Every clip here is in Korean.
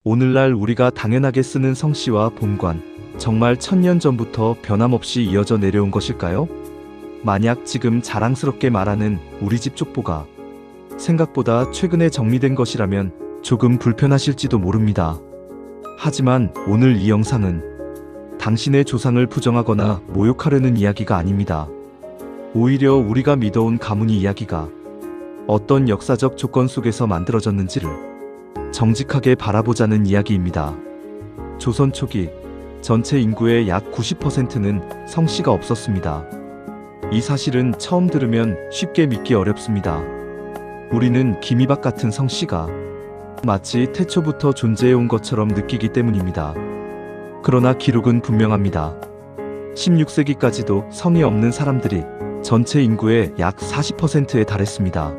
오늘날 우리가 당연하게 쓰는 성씨와 본관, 정말 천년 전부터 변함없이 이어져 내려온 것일까요? 만약 지금 자랑스럽게 말하는 우리 집 족보가 생각보다 최근에 정리된 것이라면 조금 불편하실지도 모릅니다. 하지만 오늘 이 영상은 당신의 조상을 부정하거나 모욕하려는 이야기가 아닙니다. 오히려 우리가 믿어온 가문의 이야기가 어떤 역사적 조건 속에서 만들어졌는지를 정직하게 바라보자는 이야기입니다. 조선 초기 전체 인구의 약 90%는 성씨가 없었습니다. 이 사실은 처음 들으면 쉽게 믿기 어렵습니다. 우리는 기미박 같은 성씨가 마치 태초부터 존재해온 것처럼 느끼기 때문입니다. 그러나 기록은 분명합니다. 16세기까지도 성이 없는 사람들이 전체 인구의 약 40%에 달했습니다.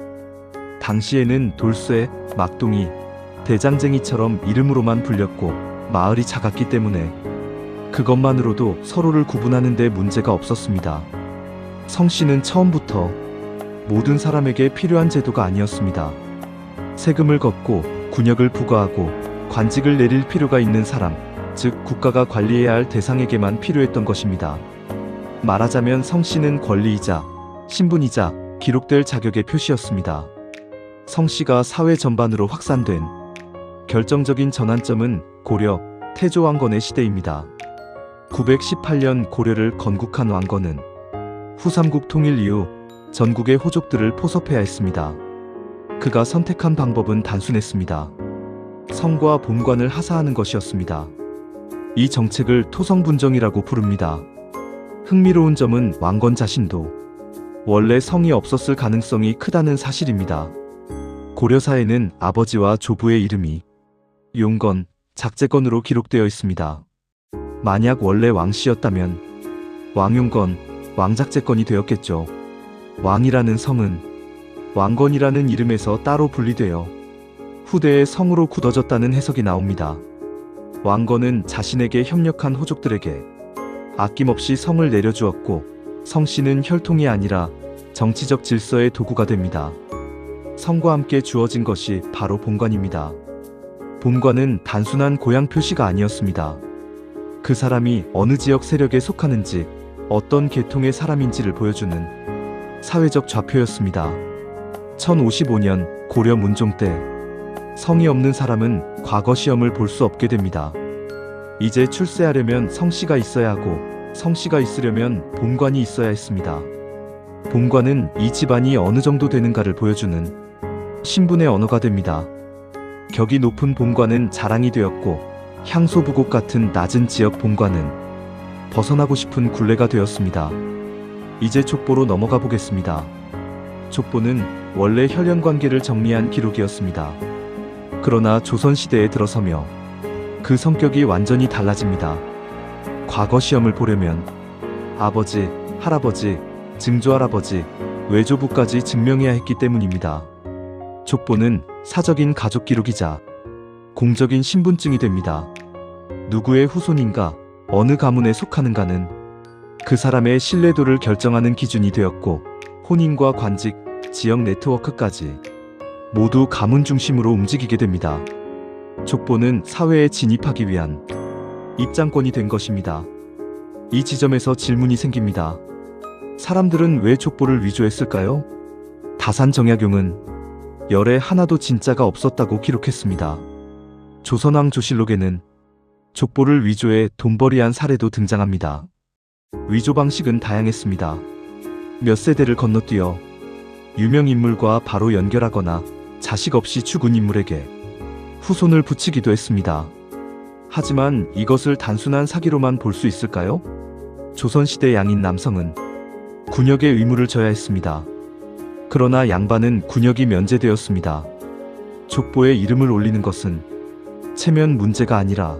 당시에는 돌쇠, 막둥이, 대장쟁이처럼 이름으로만 불렸고 마을이 작았기 때문에 그것만으로도 서로를 구분하는 데 문제가 없었습니다. 성씨는 처음부터 모든 사람에게 필요한 제도가 아니었습니다. 세금을 걷고 군역을 부과하고 관직을 내릴 필요가 있는 사람, 즉 국가가 관리해야 할 대상에게만 필요했던 것입니다. 말하자면 성씨는 권리이자 신분이자 기록될 자격의 표시였습니다. 성씨가 사회 전반으로 확산된 결정적인 전환점은 고려 태조왕건의 시대입니다. 918년 고려를 건국한 왕건은 후삼국 통일 이후 전국의 호족들을 포섭해야 했습니다. 그가 선택한 방법은 단순했습니다. 성과 본관을 하사하는 것이었습니다. 이 정책을 토성분정이라고 부릅니다. 흥미로운 점은 왕건 자신도 원래 성이 없었을 가능성이 크다는 사실입니다. 고려사에는 아버지와 조부의 이름이 용건, 작제건으로 기록되어 있습니다. 만약 원래 왕씨였다면 왕용건, 왕작제건이 되었겠죠. 왕이라는 성은 왕건이라는 이름에서 따로 분리되어 후대에 성으로 굳어졌다는 해석이 나옵니다. 왕건은 자신에게 협력한 호족들에게 아낌없이 성을 내려주었고 성씨는 혈통이 아니라 정치적 질서의 도구가 됩니다. 성과 함께 주어진 것이 바로 본관입니다. 본관은 단순한 고향 표시가 아니었습니다. 그 사람이 어느 지역 세력에 속하는지 어떤 계통의 사람인지를 보여주는 사회적 좌표였습니다. 1055년 고려 문종 때 성이 없는 사람은 과거 시험을 볼 수 없게 됩니다. 이제 출세하려면 성씨가 있어야 하고 성씨가 있으려면 본관이 있어야 했습니다. 본관은 이 집안이 어느 정도 되는가를 보여주는 신분의 언어가 됩니다. 격이 높은 본관은 자랑이 되었고 향소부곡 같은 낮은 지역 본관은 벗어나고 싶은 굴레가 되었습니다. 이제 족보로 넘어가 보겠습니다. 족보는 원래 혈연관계를 정리한 기록이었습니다. 그러나 조선시대에 들어서며 그 성격이 완전히 달라집니다. 과거 시험을 보려면 아버지, 할아버지, 증조할아버지, 외조부까지 증명해야 했기 때문입니다. 족보는 사적인 가족 기록이자 공적인 신분증이 됩니다. 누구의 후손인가, 어느 가문에 속하는가는 그 사람의 신뢰도를 결정하는 기준이 되었고 혼인과 관직, 지역 네트워크까지 모두 가문 중심으로 움직이게 됩니다. 족보는 사회에 진입하기 위한 입장권이 된 것입니다. 이 지점에서 질문이 생깁니다. 사람들은 왜 족보를 위조했을까요? 다산정약용은 열에 하나도 진짜가 없었다고 기록했습니다. 조선왕 조실록에는 족보를 위조해 돈벌이한 사례도 등장합니다. 위조 방식은 다양했습니다. 몇 세대를 건너뛰어 유명 인물과 바로 연결하거나 자식 없이 죽은 인물에게 후손을 붙이기도 했습니다. 하지만 이것을 단순한 사기로만 볼 수 있을까요? 조선시대 양인 남성은 군역의 의무를 져야 했습니다. 그러나 양반은 군역이 면제되었습니다. 족보에 이름을 올리는 것은 체면 문제가 아니라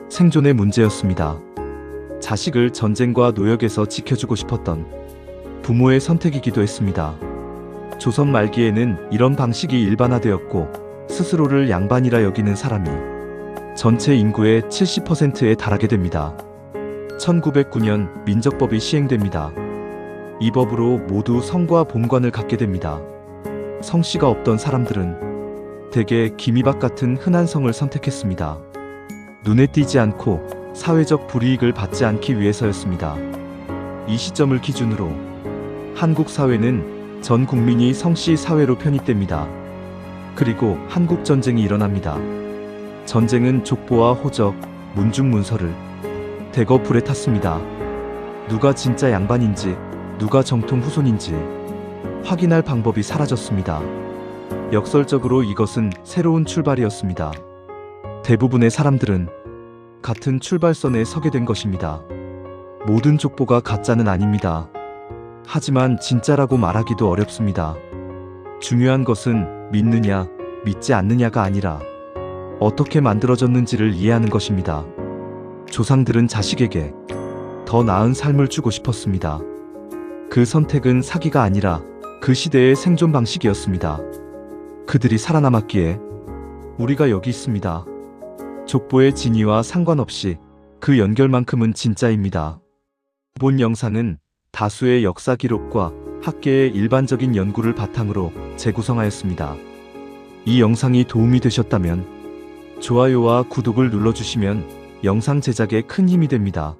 생존의 문제였습니다. 자식을 전쟁과 노역에서 지켜주고 싶었던 부모의 선택이기도 했습니다. 조선 말기에는 이런 방식이 일반화되었고 스스로를 양반이라 여기는 사람이 전체 인구의 70%에 달하게 됩니다. 1909년 민적법이 시행됩니다. 이 법으로 모두 성과 본관을 갖게 됩니다. 성씨가 없던 사람들은 대개 기미박 같은 흔한 성을 선택했습니다. 눈에 띄지 않고 사회적 불이익을 받지 않기 위해서였습니다. 이 시점을 기준으로 한국 사회는 전 국민이 성씨 사회로 편입됩니다. 그리고 한국 전쟁이 일어납니다. 전쟁은 족보와 호적, 문중문서를 대거 불에 탔습니다. 누가 진짜 양반인지, 누가 정통 후손인지 확인할 방법이 사라졌습니다. 역설적으로 이것은 새로운 출발이었습니다. 대부분의 사람들은 같은 출발선에 서게 된 것입니다. 모든 족보가 가짜는 아닙니다. 하지만 진짜라고 말하기도 어렵습니다. 중요한 것은 믿느냐, 믿지 않느냐가 아니라 어떻게 만들어졌는지를 이해하는 것입니다. 조상들은 자식에게 더 나은 삶을 주고 싶었습니다. 그 선택은 사기가 아니라 그 시대의 생존 방식이었습니다. 그들이 살아남았기에 우리가 여기 있습니다. 족보의 진위와 상관없이 그 연결만큼은 진짜입니다. 본 영상은 다수의 역사 기록과 학계의 일반적인 연구를 바탕으로 재구성하였습니다. 이 영상이 도움이 되셨다면 좋아요와 구독을 눌러주시면 영상 제작에 큰 힘이 됩니다.